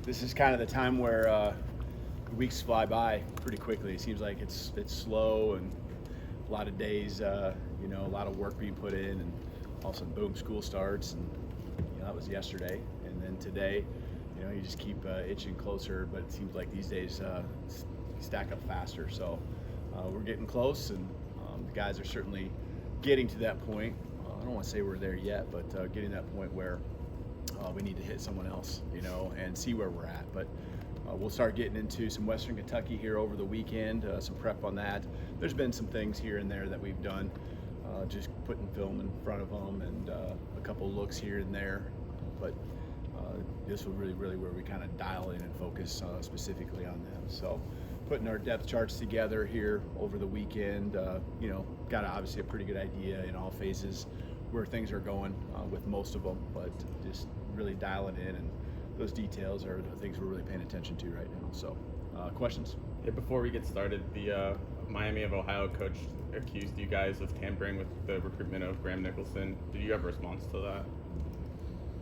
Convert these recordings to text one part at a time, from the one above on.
This is kind of the time where weeks fly by pretty quickly. It seems like it's slow and a lot of days, a lot of work being put in, and all of a sudden, boom, school starts, and that was yesterday. And then today, you just keep itching closer, but it seems like these days stack up faster. So we're getting close, and the guys are certainly getting to that point. I don't want to say we're there yet, but getting to that point where we need to hit someone else, and see where we're at. But we'll start getting into some Western Kentucky here over the weekend, some prep on that. There's been some things here and there that we've done, just putting film in front of them and a couple looks here and there. But this will really where we kind of dial in and focus specifically on them. So putting our depth charts together here over the weekend, got obviously a pretty good idea in all phases where things are going with most of them, but just really dialing in, and those details are the things we're really paying attention to right now. So questions? Yeah, before we get started, the Miami of Ohio coach accused you guys of tampering with the recruitment of Graham Nicholson. Did you have a response to that?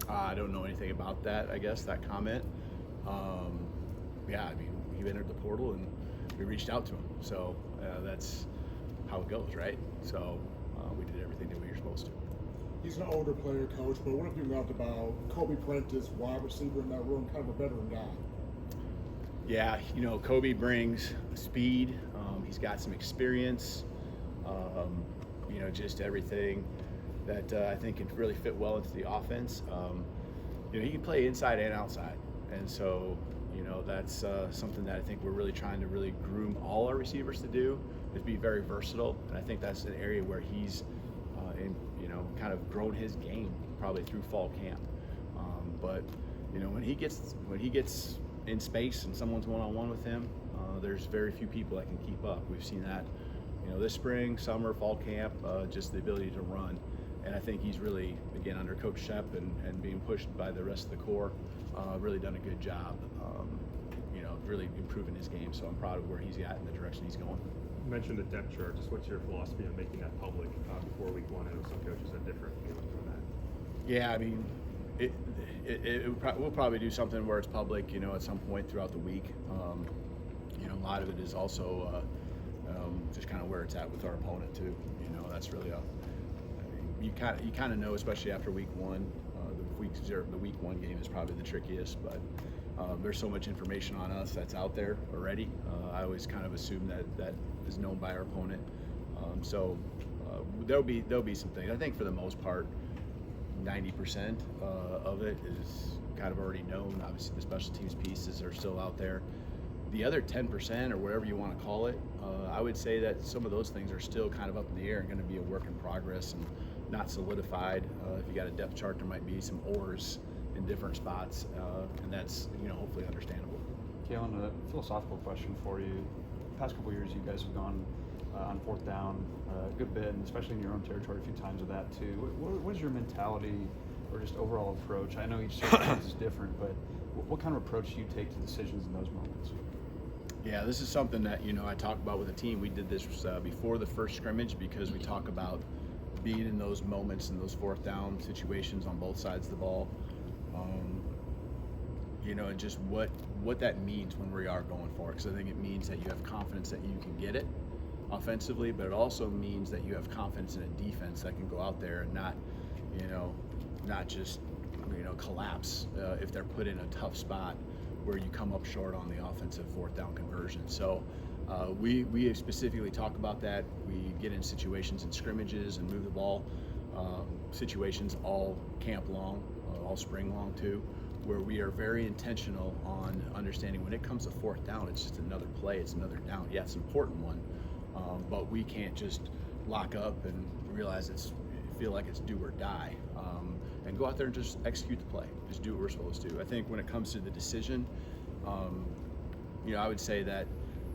I don't know anything about that, I guess, that comment. He entered the portal and we reached out to him. So that's how it goes, right? So we did everything that we were supposed to. He's an older player, coach, but what have you learned about Kobe Prentice, wide receiver in that room, kind of a veteran guy? Yeah, Kobe brings speed. He's got some experience. Just everything that I think can really fit well into the offense. He can play inside and outside, and so that's something that I think we're really trying to really groom all our receivers to do, is be very versatile. And I think that's an area where he's kind of grown his game probably through fall camp. But when he gets in space and someone's one-on-one with him, there's very few people that can keep up. We've seen that this spring, summer, fall camp, just the ability to run. And I think he's really, again, under Coach Shep and being pushed by the rest of the core, really done a good job, really improving his game. So I'm proud of where he's at and the direction he's going. You mentioned the depth chart. Just what's your philosophy on making that public before week one? I know some coaches have different feelings on that. Yeah, we'll probably do something where it's public, at some point throughout the week. A lot of it is also just kind of where it's at with our opponent too. That's really you kind of know, especially after week one. The week one game is probably the trickiest, but there's so much information on us that's out there already. I always kind of assume that is known by our opponent. So there'll be some things. I think for the most part, 90% of it is kind of already known. Obviously, the special teams pieces are still out there. The other 10%, or whatever you want to call it, I would say that some of those things are still kind of up in the air and going to be a work in progress and not solidified. If you got a depth chart, there might be some oars in different spots, and that's hopefully understandable. Kalen, a philosophical question for you. The past couple of years, you guys have gone on fourth down a good bit, and especially in your own territory a few times with that too. What is your mentality or just overall approach? I know each circumstance is different, but what kind of approach do you take to decisions in those moments? Yeah, this is something that I talk about with the team. We did this before the first scrimmage because we talk about being in those moments and those fourth down situations on both sides of the ball. And just what that means when we are going for it. Because I think it means that you have confidence that you can get it offensively, but it also means that you have confidence in a defense that can go out there and not just collapse if they're put in a tough spot where you come up short on the offensive fourth down conversion. So we specifically talk about that. We get in situations in scrimmages and move the ball situations all camp long, all spring long too, where we are very intentional on understanding when it comes to fourth down, it's just another play, it's another down. Yeah, it's an important one, but we can't just lock up and feel like it's do or die. And go out there and just execute the play. Just do what we're supposed to. I think when it comes to the decision, I would say that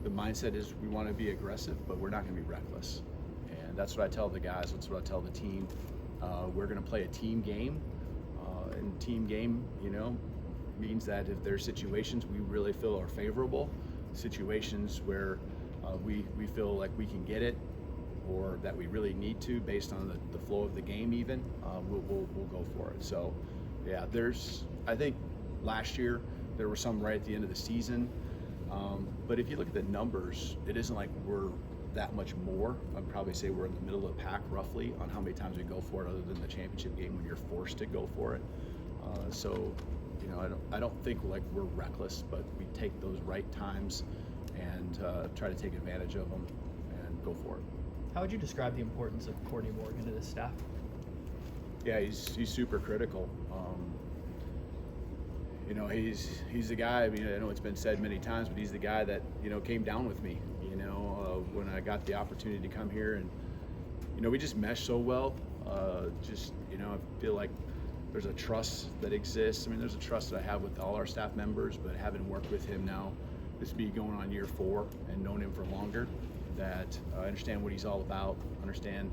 the mindset is we want to be aggressive, but we're not going to be reckless. And that's what I tell the guys. That's what I tell the team. We're going to play a team game. And team game, means that if there's situations we really feel are favorable, situations where we feel like we can get it, or that we really need to based on the flow of the game even, we'll go for it. So yeah, I think last year There were some right at the end of the season. But if you look at the numbers, it isn't like we're that much more. I'd probably say we're in the middle of the pack roughly on how many times we go for it, other than the championship game when you're forced to go for it. So, you know, I don't think like we're reckless, but we take those right times and try to take advantage of them and go for it. How would you describe the importance of Courtney Morgan to this staff? Yeah, he's super critical. You know, he's the guy. I mean, I know it's been said many times, but he's the guy that, you know, came down with me. You know, when I got the opportunity to come here, and you know, we just mesh so well. Just, you know, I feel like there's a trust that exists. I mean, there's a trust that I have with all our staff members, but having worked with him now, this be going on year 4, and known him for longer, that I understand what he's all about. Understand,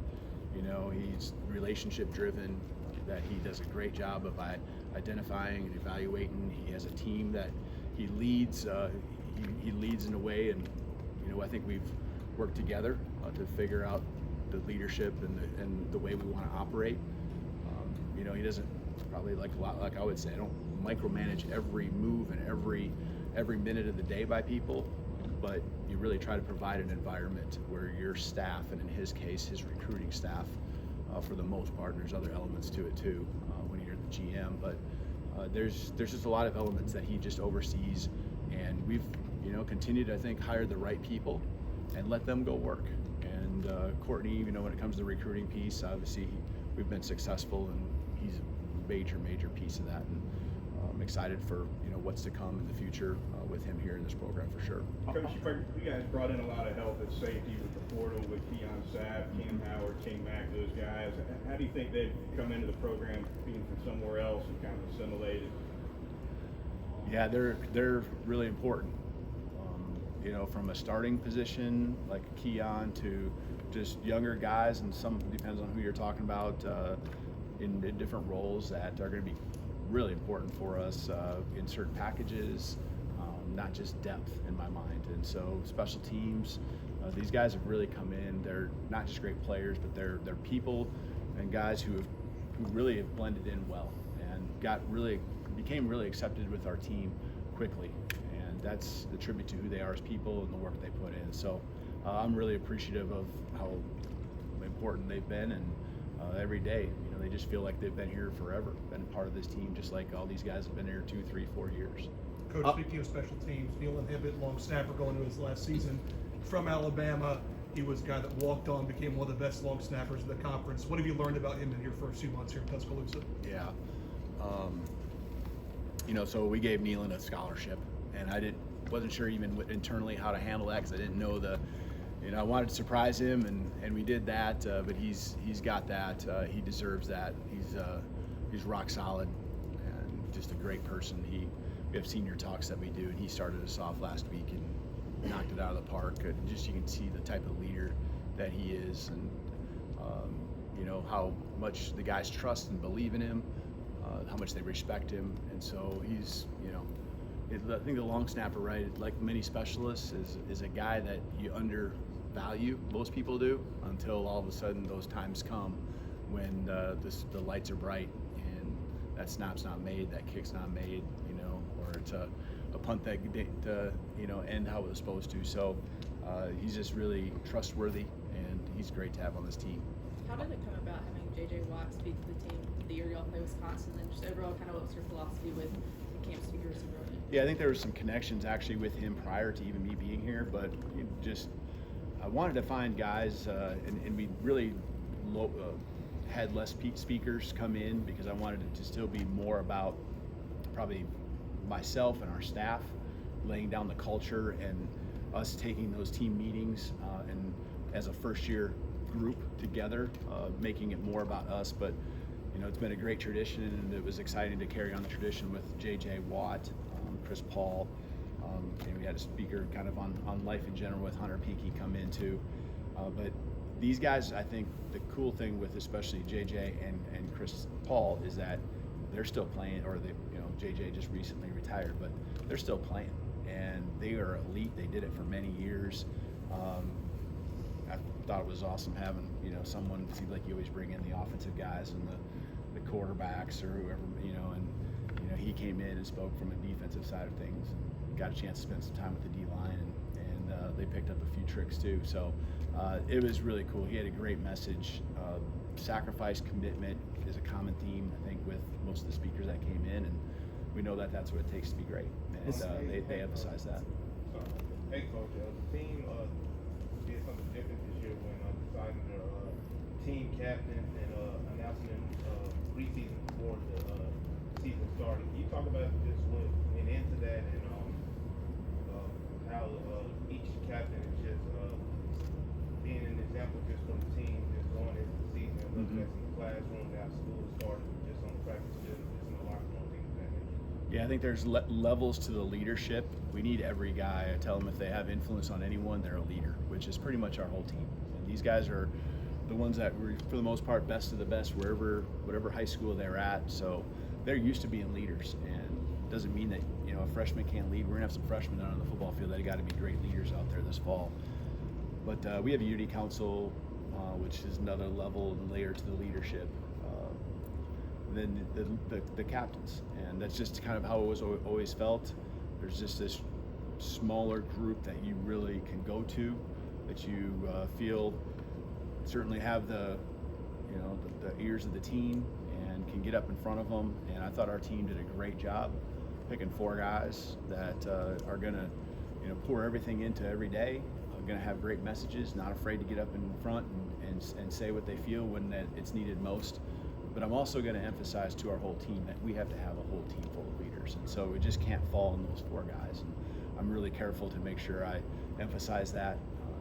you know, he's relationship driven. That he does a great job of identifying and evaluating. He has a team that he leads. He leads in a way, and you know, I think we've worked together to figure out the leadership and the way we want to operate. You know, he doesn't probably like I would say, I don't micromanage every move and every minute of the day by people, but you really try to provide an environment where your staff, and in his case, his recruiting staff, for the most part, there's other elements to it too when you're the GM, but there's just a lot of elements that he just oversees, and we've, you know, continued to, I think, hire the right people and let them go work. And Courtney, you know, when it comes to the recruiting piece, obviously we've been successful, and he's a major piece of that, and I'm excited for, you know, what's to come in the future with him here in this program for sure. Coach, you guys brought in a lot of help at safety with the portal, with Keon Sapp, Cam Howard, King Mack, those guys. How do you think they've come into the program being from somewhere else and kind of assimilated? Yeah, they're really important. You know, from a starting position like Keon to just younger guys, and some depends on who you're talking about in different roles that are going to be really important for us in certain packages, not just depth in my mind. And so special teams, these guys have really come in. They're not just great players, but they're people and guys who really have blended in well and became really accepted with our team quickly. And that's a tribute to who they are as people and the work they put in. So I'm really appreciative of how important they've been, and every day, you know, they just feel like they've been here forever, been part of this team, just like all these guys have been here 2, 3, 4 years. Coach, speaking of special teams, Neil Inhibitt, long snapper going into his last season from Alabama. He was a guy that walked on, became one of the best long snappers in the conference. What have you learned about him in your first few months here in Tuscaloosa? Yeah. You know, so we gave Nealon a scholarship, and I wasn't sure even internally how to handle that, because I didn't know you know, I wanted to surprise him, and we did that, but he's got that. He deserves that. He's rock solid and just a great person. We have senior talks that we do, and he started us off last week and knocked it out of the park. And just, you can see the type of leader that he is, and you know, how much the guys trust and believe in him, how much they respect him. And so he's, you know, I think the long snapper, right, like many specialists, is a guy that you undervalue, most people do, until all of a sudden those times come when the lights are bright and that snap's not made, that kick's not made, you know, or it's a punt that didn't, you know, end how it was supposed to. So he's just really trustworthy, and he's great to have on this team. How did it come about having J.J. Watt speak to the team the year y'all play Wisconsin, and just overall kind of what was your philosophy with the camp speakers and brilliant? Yeah, I think there were some connections actually with him prior to even me being here, but I wanted to find guys, and we really had less speakers come in, because I wanted it to still be more about probably myself and our staff laying down the culture, and us taking those team meetings and as a first year group together, making it more about us. But you know, it's been a great tradition, and it was exciting to carry on the tradition with J.J. Watt, Chris Paul, and we had a speaker kind of on life in general with Hunter Peaky come in too. But these guys, I think the cool thing with especially JJ and Chris Paul is that they're still playing, or you know, JJ just recently retired, but they're still playing, and they are elite. They did it for many years. I thought it was awesome having, you know, someone, it seems like you always bring in the offensive guys and the quarterbacks or whoever, you know, and you he came in and spoke from a defensive side of things, and got a chance to spend some time with the D-line, and they picked up a few tricks too. So it was really cool. He had a great message. Sacrifice, commitment is a common theme, I think, with most of the speakers that came in, and we know that that's what it takes to be great, and they emphasize that. Hey, Coach, the team did something different this year when deciding the team captain and announcing preseason before the season started. Can you talk about just what went into that and how each captain is just being an example just for the team just going into the season and looking at some classroom now school started just on the practice field, just in the locker room, things of that nature? Yeah, I think there's levels to the leadership. We need every guy. I tell them if they have influence on anyone, they're a leader, which is pretty much our whole team. And these guys are the ones that were, for the most part, best of the best whatever high school they're at. So they're used to being leaders, and it doesn't mean that a freshman can't lead. We're gonna have some freshmen out on the football field that got to be great leaders out there this fall. But we have a unity council, which is another level and layer to the leadership. Then the captains, and that's just kind of how it was always felt. There's just this smaller group that you really can go to, that you feel certainly have the ears of the team and can get up in front of them. And I thought our team did a great job picking 4 guys that are gonna pour everything into every day, are gonna have great messages, not afraid to get up in front and say what they feel when it's needed most. But I'm also going to emphasize to our whole team that we have to have a whole team full of leaders, and so we just can't fall on those 4 guys. And I'm really careful to make sure I emphasize that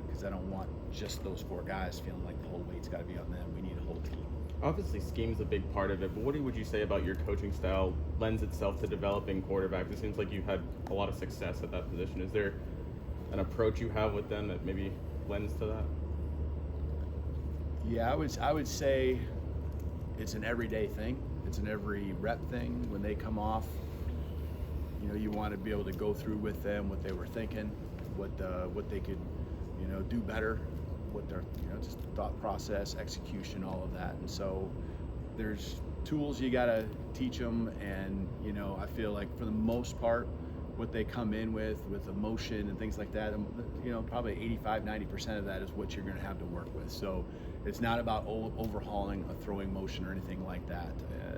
because I don't want just those 4 guys feeling like the whole weight's got to be on them. We need a whole team. Obviously, scheme's a big part of it, but what would you say about your coaching style lends itself to developing quarterbacks? It seems like you've had a lot of success at that position. Is there an approach you have with them that maybe lends to that? Yeah, I would say it's an everyday thing. It's an every rep thing. When they come off, you want to be able to go through with them what they were thinking, what they could, do better, what their, just thought process, execution, all of that. And so there's tools you got to teach them, and I feel like for the most part, what they come in with emotion and things like that, probably 85-90% of that is what you're going to have to work with. So it's not about overhauling a throwing motion or anything like that.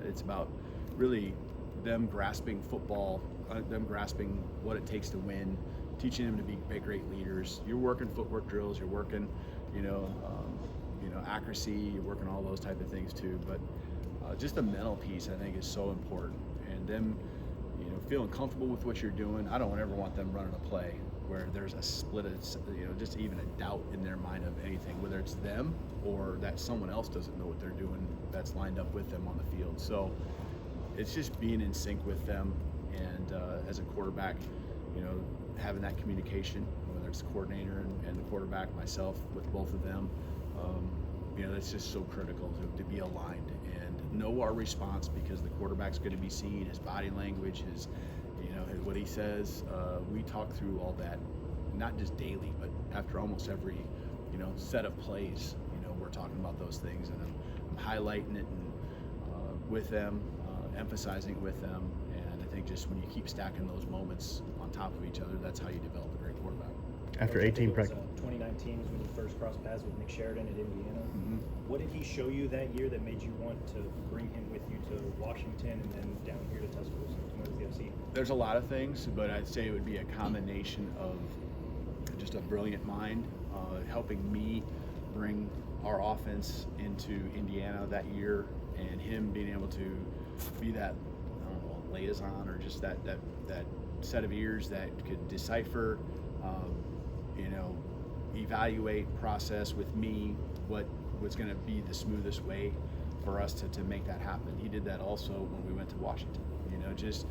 It's about really them grasping football, them grasping what it takes to win, teaching them to be great leaders. You're working footwork drills, you're working, accuracy, you're working all those type of things too. But just the mental piece, I think, is so important. And them, feeling comfortable with what you're doing. I don't ever want them running a play where there's a split, just even a doubt in their mind of anything, whether it's them or that someone else doesn't know what they're doing that's lined up with them on the field. So it's just being in sync with them, and as a quarterback, having that communication, whether it's the coordinator and the quarterback, myself, with both of them, that's just so critical to be aligned and know our response, because the quarterback's going to be seeing his body language, his what he says. We talk through all that, not just daily, but after almost every set of plays. We're talking about those things, and I'm highlighting it and with them, emphasizing it with them. And I think just when you keep stacking those moments on top of each other, that's how you develop a great quarterback. After 18 practice. 2019 was when you first crossed paths with Nick Sheridan at Indiana. Mm-hmm. What did he show you that year that made you want to bring him with you to Washington and then down here to Tuscaloosa to the FC? There's a lot of things, but I'd say it would be a combination of just a brilliant mind, helping me bring our offense into Indiana that year, and him being able to be that liaison, or just that set of ears that could decipher, evaluate, process with me what was going to be the smoothest way for us to make that happen. He did that also when we went to Washington. Just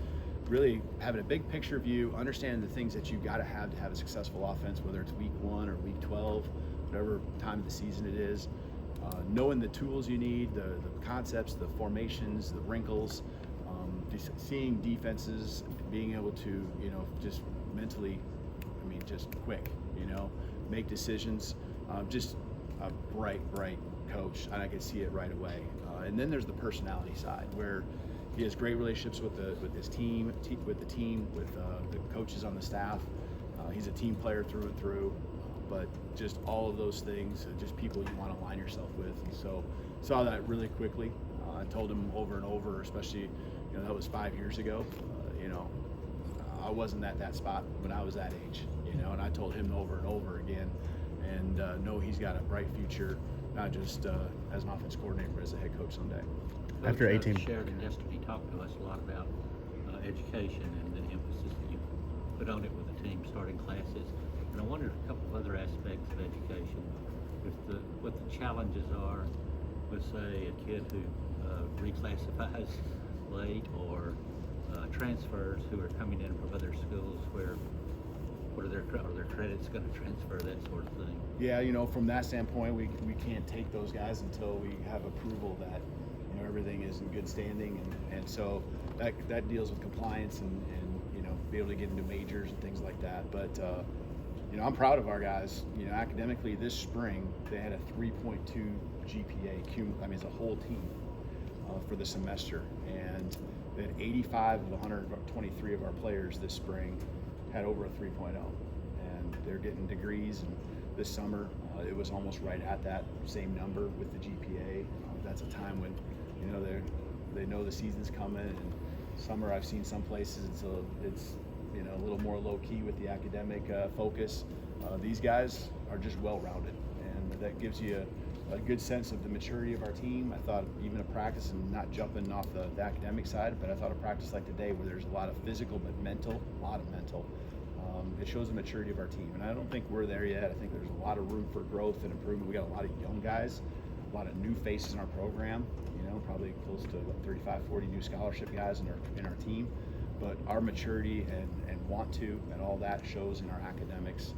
really having a big picture view, understanding the things that you got to have a successful offense, whether it's week 1 or week 12, whatever time of the season it is. Knowing the tools you need, the concepts, the formations, the wrinkles, seeing defenses, being able to, just mentally, just quick, make decisions. Just a bright coach, and I could see it right away. And then there's the personality side, where he has great relationships with his team, with the coaches on the staff. He's a team player through and through. But just all of those things, just people you want to align yourself with. And so saw that really quickly. I told him over and over, especially, that was 5 years ago. I wasn't at that spot when I was that age, and I told him over and over again. And know he's got a bright future, not just as an offense coordinator, but as a head coach someday. After 18. Sheridan yesterday talked to us a lot about education and the emphasis that you put on it with the team starting classes. And I wondered a couple of other aspects of education, what the challenges are with, say, a kid who reclassifies late, or transfers who are coming in from other schools where are their credits going to transfer, that sort of thing. Yeah, from that standpoint, we can't take those guys until we have approval that everything is in good standing, and so that deals with compliance and be able to get into majors and things like that. But I'm proud of our guys. Academically this spring they had a 3.2 GPA, as a whole team for the semester, and they had 85 of 123 of our players this spring had over a 3.0, and they're getting degrees. And this summer it was almost right at that same number with the GPA. That's a time when they know the season's coming. And summer I've seen some places it's a little more low key with the academic focus. These guys are just well-rounded, and that gives you a good sense of the maturity of our team. I thought even a practice, and not jumping off the academic side, but I thought a practice like today where there's a lot of physical but a lot of mental, it shows the maturity of our team. And I don't think we're there yet. I think there's a lot of room for growth and improvement. We got a lot of young guys, a lot of new faces in our program, probably close to 35, 40 new scholarship guys in our team. But our maturity and want to and all that shows in our academics,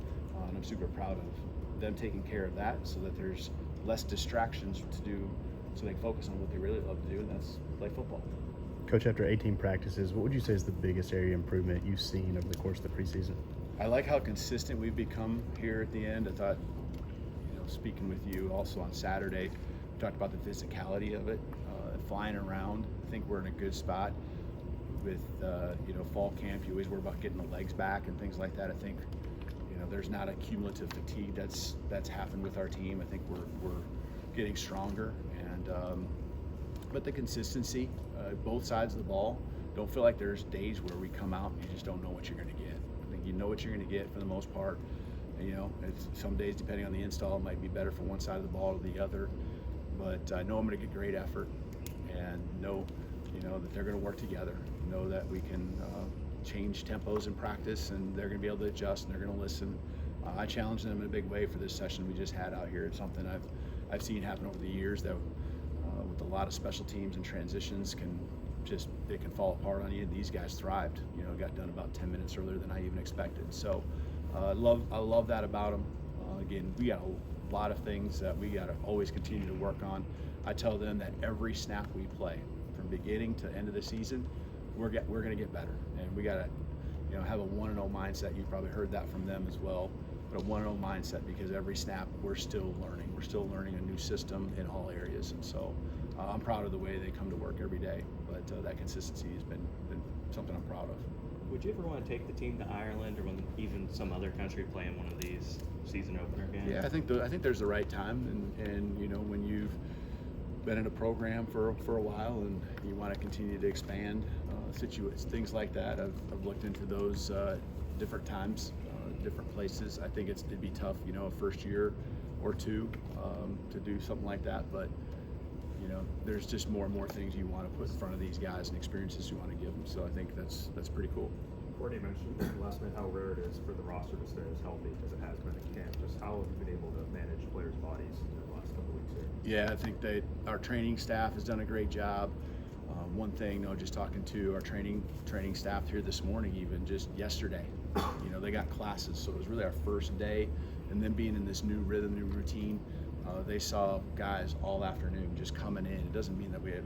and I'm super proud of them taking care of that, so that there's less distractions to do, so they can focus on what they really love to do, and that's play football. Coach, after 18 practices, what would you say is the biggest area of improvement you've seen over the course of the preseason? I like how consistent we've become here at the end. I thought, speaking with you also on Saturday, we talked about the physicality of it, flying around. I think we're in a good spot. With fall camp, you always worry about getting the legs back and things like that. I think there's not a cumulative fatigue that's happened with our team. I think we're getting stronger, and but the consistency, both sides of the ball. Don't feel like there's days where we come out and you just don't know what you're going to get. I think you know what you're going to get for the most part. It's some days, depending on the install, it might be better for one side of the ball or the other. But I know I'm going to get great effort, and know that they're going to work together. Know that we can change tempos in practice, and they're going to be able to adjust, and they're going to listen. I challenge them in a big way for this session we just had out here. It's something I've seen happen over the years, that with a lot of special teams and transitions they can fall apart on you. These guys thrived. Got done about 10 minutes earlier than I even expected. So I love that about them. Again, we got a lot of things that we got to always continue to work on. I tell them that every snap we play, from beginning to end of the season, we're going to get better, and we got to have a 1-0 mindset. You've probably heard that from them as well, but a 1-0 mindset, because every snap we're still learning. We're still learning a new system in all areas, and so I'm proud of the way they come to work every day. But that consistency has been something I'm proud of. Would you ever want to take the team to Ireland, or even some other country playing one of these season opener games? Yeah, I think there's the right time, and when you've been in a program for a while and you want to continue to expand, things like that. I've looked into those different times, different places. I think it'd be tough, a first year or two to do something like that, but there's just more and more things you want to put in front of these guys and experiences you want to give them. So I think that's pretty cool. Courtney mentioned last night how rare it is for the roster to stay as healthy as it has been in camp. Just how have you been able to manage players' bodies in the last couple of weeks here? Yeah, I think our training staff has done a great job. One thing, just talking to our training staff here this morning, even just yesterday, they got classes, so it was really our first day, and then being in this new rhythm, new routine. They saw guys all afternoon just coming in. It doesn't mean that we have,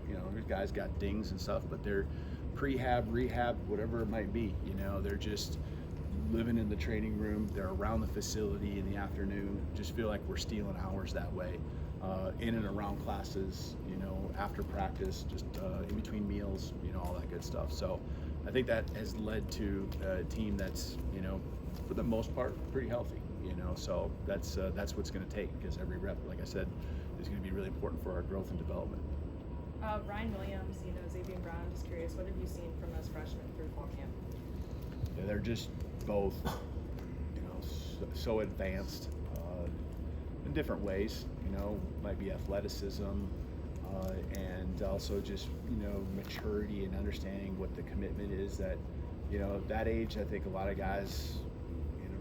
guys got dings and stuff, but they're prehab, rehab, whatever it might be. They're just living in the training room. They're around the facility in the afternoon. Just feel like we're stealing hours that way. in and around classes, after practice, just in between meals, all that good stuff. So I think that has led to a team that's, for the most part, pretty healthy. So that's what's going to take, because every rep, like I said, is going to be really important for our growth and development. Ryan Williams, Xavier Brown, just curious, what have you seen from those freshmen through fall camp? Yeah, they're just both, so advanced in different ways. Might be athleticism and also just maturity and understanding what the commitment is. That at that age, I think a lot of guys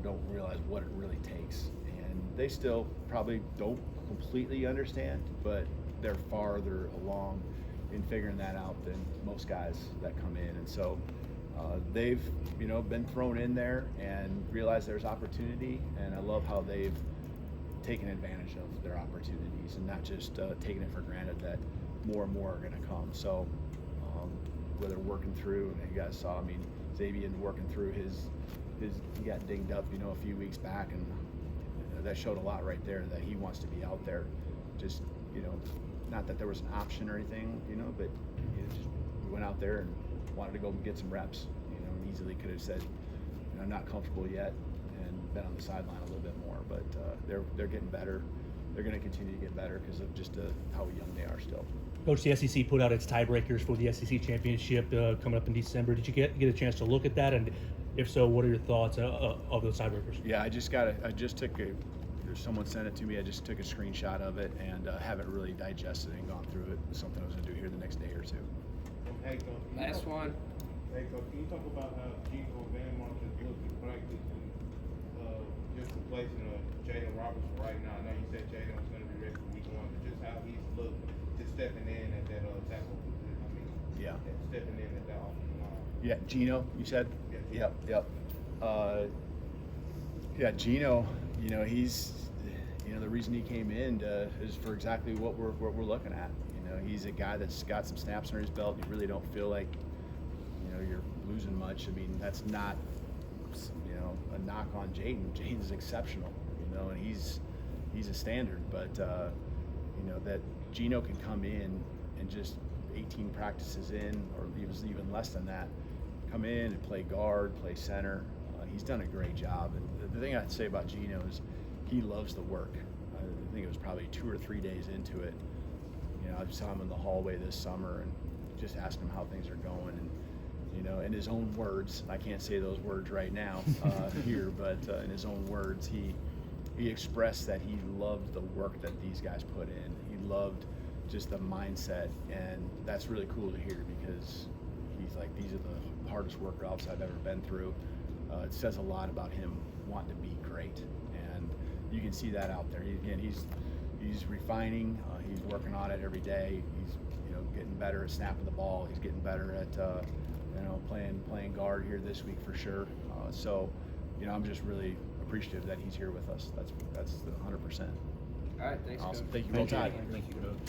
don't realize what it really takes, and they still probably don't completely understand, but they're farther along in figuring that out than most guys that come in. And so they've been thrown in there and realized there's opportunity, and I love how they've taken advantage of their opportunities and not just taking it for granted that more and more are going to come. So whether working through, and you guys saw, Xavier working through his he got dinged up a few weeks back, and that showed a lot right there that he wants to be out there. Just not that there was an option or anything, but we went out there and wanted to go and get some reps, and easily could have said, I'm not comfortable yet, and been on the sideline a little bit more. But they're getting better. They're going to continue to get better because of just how young they are still. Coach, the SEC put out its tiebreakers for the SEC championship coming up in December. Did you get a chance to look at that? And if so, what are your thoughts of those tiebreakers? Yeah, someone sent it to me. I just took a screenshot of it and haven't really digested and gone through it. It's something I was going to do here the next day or two. Hey, Coach, Last one. Hey, Coach, can you talk about how Geno VanDeMark has looked in practice and just replacing Jaden Roberts right now? I know you said Jaden was going to be ready for week 1, but just how he's looked just stepping in at that tackle position. Stepping in at that offensive line. Yeah, Geno, you said? Yeah. Yep. Yeah, Geno, he's, the reason he came in is for exactly what we're looking at. He's a guy that's got some snaps under his belt. You really don't feel like, you're losing much. That's not, a knock on Jaden. Jaden's exceptional, and he's a standard. But, that Geno can come in and just 18 practices in, or even less than that, come in and play guard, play center. He's done a great job. And the thing I'd say about Geno is he loves the work. I think it was probably 2 or 3 days into it. I saw him in the hallway this summer and just asked him how things are going. And, in his own words, I can't say those words right now here, but in his own words, he expressed that he loved the work that these guys put in. He loved just the mindset, and that's really cool to hear, because he's like, these are the hardest workouts I've ever been through. It says a lot about him wanting to be great, and you can see that out there. He's refining. He's working on it every day. He's getting better at snapping the ball. He's getting better at playing guard here this week for sure. So I'm just really appreciative that he's here with us. That's 100%. All right, thanks. Awesome. Coach. Thank you. Well tied. Thank you, Coach.